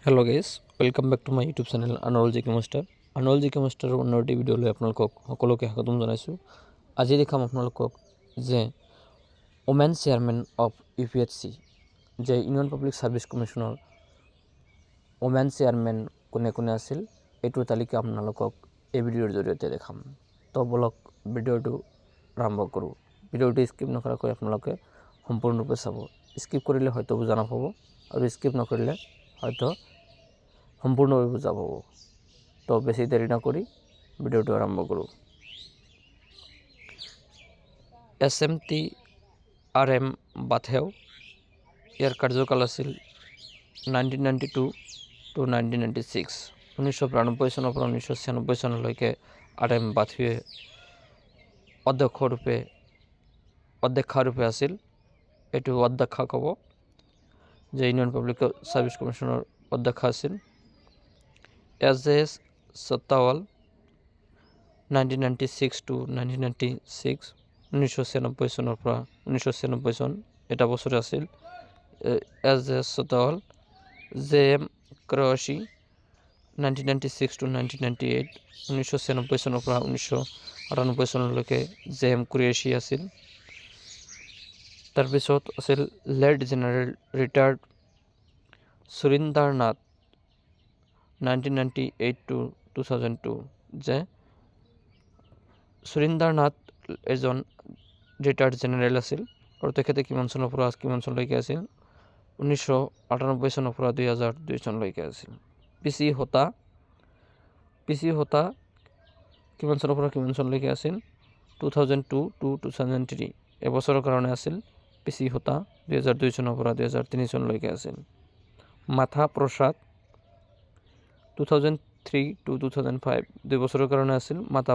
Hello' guys, welcome back to my YouTube channel Anrol G K master. Anrol G K মাষ্টাৰৰ উন্নতি ভিডিঅ'লৈ আপোনালোকক সকলোকে স্বাগতম জনাইছোঁ। আজি দেখাম আপোনালোকক যে ওমেন চেয়াৰমেন অফ UPSC যে ইউনিয়ন পাব্লিক ছাৰ্ভিচ কমিশ্যনৰ ওমেন চেয়াৰমেন কোনে কোনে আছিল এইটোৰ তালিকা আপোনালোকক এই ভিডিঅ'ৰ জৰিয়তে দেখাম। তো বলক ভিডিঅ'টো আৰম্ভ কৰোঁ। ভিডিঅ'টো স্কিপ নকৰাকৈ আপোনালোকে সম্পূৰ্ণৰূপে চাব। স্কিপ কৰিলে হয়তো বুজা নাপাব আৰু স্কিপ নকৰিলে হয়তো সম্পূৰ্ণভাৱে বুজা পাব। তো বেছি দেৰি নকৰি ভিডিঅ'টো আৰম্ভ কৰোঁ। SMT RM বাথেও, ইয়াৰ কাৰ্যকাল আছিল 1992 to 1996। 1992 চনৰ পৰা 1996 চনলৈকে RM বাথেৱে অধ্যক্ষৰূপে আছিল। এইটো অধ্যক্ষা ক'ব যে ইউনিয়ন পাব্লিক ছাৰ্ভিচ কমিশ্যনৰ অধ্যক্ষ আছিল। SJS সত্তাৱাল 1996 to 1996, 1996 চনৰ পৰা 1996 চন এটা বছৰ আছিল। SJS সত্তাৱাল। JM কুৰেশ্বি 1996 to 1998, 1996 চনৰ পৰা 1998 চনলৈকে JM কুৰেশ্বি আছিল। তাৰপিছত আছিল late general retired Surinder Nath 1998 to 2002, যে সুৰিন্দাৰ নাথ এজন ৰিটায়াৰ্ড জেনেৰেল আছিল আৰু তেখেতে কিমান চনৰ পৰা কিমান চনলৈকে আছিল 1998 চনৰ পৰা 2002 চনলৈকে আছিল। PC হোতা কিমান চনৰ পৰা কিমান চনলৈকে আছিল 2002 to 2003 এবছৰৰ কাৰণে আছিল। PC হোতা 2002 চনৰ পৰা 2003 চনলৈকে আছিল। মাথা প্ৰসাদ 2003 to 2005 দুই বছৰৰ কাৰণে আছিল। মাতা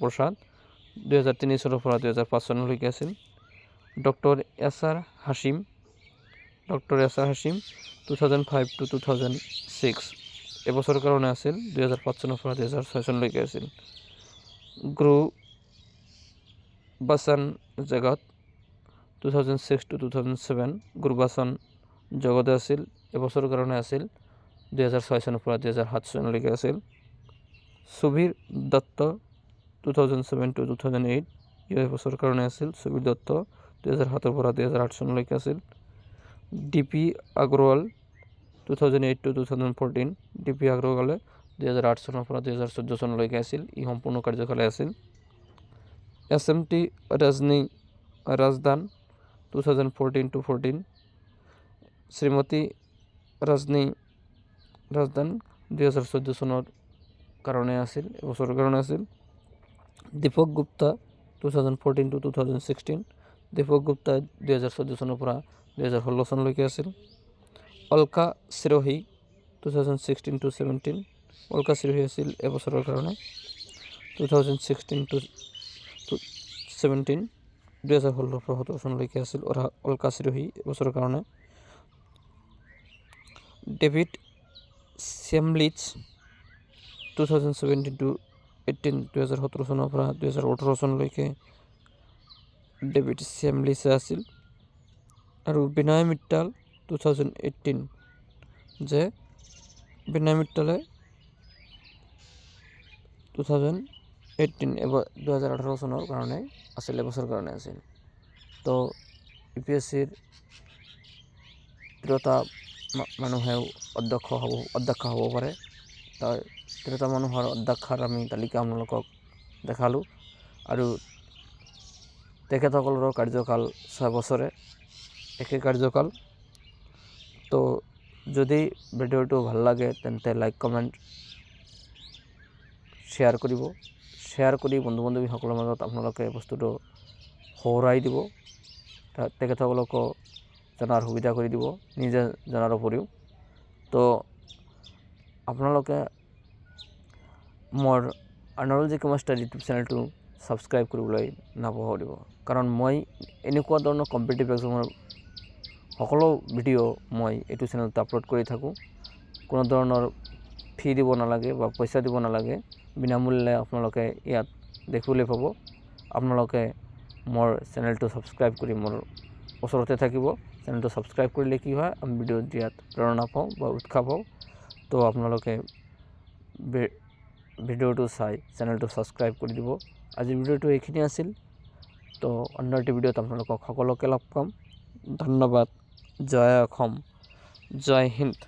প্ৰসাদ 2003 চনৰ পৰা 2005 চনলৈকে আছিল। ডক্টৰ এছাৰ হাছিম 2005 to 2006 এবছৰৰ কাৰণে আছিল। 2005 চনৰ পৰা 2006 চনলৈকে আছিল। গুৰবাচন জগত 2006 to 2007 গুৰবাচন জগতে আছিল। এবছৰৰ কাৰণে আছিল। 2006 চনৰ পৰা 2007 চনলৈকে আছিল। সুবীৰ দত্ত 2007 to 2008 এবছৰৰ কাৰণে আছিল। সুবীৰ দত্ত 2007 পৰা 2008 চনলৈকে আছিল। DP আগৰৱাল 2008 to 2014 DP আগৰৱালে 2008 চনৰ পৰা 2014 চনলৈকে আছিল। ই সম্পূৰ্ণ কাৰ্যকালে আছিল। SMT ৰাজদান 2014 to 14 শ্ৰীমতী ৰাজদান 2014 চনৰ কাৰণে আছিল, এবছৰৰ কাৰণে আছিল। দীপক গুপ্তা 2014 to 2016 দীপক গুপ্তা 2014 চনৰ পৰা 2016 চনলৈকে আছিল। অলকা সিৰোহী 2016 to 17 অলকা সিৰোহী আছিল এবছৰৰ কাৰণে। 2016 to 17 2016 পৰা 17 চনলৈকে আছিল অলকা সিৰোহী এবছৰৰ কাৰণে। ডেভিড চেমলিটজ 2017 to 18 2017 চনৰ পৰা 2018 চনলৈকে ডেভিড চেমলিটজ আছিল। আৰু বিনয় মিট্টাল 2018 যে বিনয় মিট্টালে 2018 চনৰ কাৰণে আছিল, এবছৰৰ কাৰণে আছিল। তো UPSCৰ তিৰোতা মানুহেও অধ্যক্ষ হ'ব পাৰে। তাৰ তিৰোতা মানুহৰ অধ্যক্ষৰ আমি তালিকা আপোনালোকক দেখালোঁ আৰু তেখেতসকলৰ কাৰ্যকাল 6 বছৰে, একে কাৰ্যকাল। তো যদি ভিডিঅ'টো ভাল লাগে তেন্তে লাইক কমেণ্ট শ্বেয়াৰ কৰিব। শ্বেয়াৰ কৰি বন্ধু বান্ধৱীসকলৰ মাজত আপোনালোকে বস্তুটো সোঁৱৰাই দিব। তেখেতসকলকো জনাৰ সুবিধা কৰি দিব, নিজে জনাৰ উপৰিও। তো আপোনালোকে মোৰ আনৰল জি কে মাষ্টাৰ ইউটিউব চেনেলটো ছাবস্ক্ৰাইব কৰিবলৈ নাপাহৰিব, কাৰণ মই এনেকুৱা ধৰণৰ কম্পিটিটিভ এক্সামৰ সকলো ভিডিঅ' মই এইটো চেনেলত আপলোড কৰি থাকোঁ। কোনো ধৰণৰ ফি দিব নালাগে বা পইচা দিব নালাগে, বিনামূল্যে আপোনালোকে ইয়াত দেখিবলৈ পাব। আপোনালোকে মোৰ চেনেলটো ছাবস্ক্ৰাইব কৰি মোৰ ওচৰতে থাকিব। চেনেলটো ছাবস্ক্ৰাইব কৰিলে কি হয়, আমি ভিডিঅ' দিয়াত প্ৰেৰণা পাওঁ বা উৎসাহ পাওঁ। তো আপোনালোকে ভিডিঅ'টো চাই চেনেলটো ছাবস্ক্ৰাইব কৰি দিব। আজিৰ ভিডিঅ'টো এইখিনি আছিল। তো অন্য এটি ভিডিঅ'ত আপোনালোকক সকলোকে লগ পাম। ধন্যবাদ। জয় অসম, জয় হিন্দ।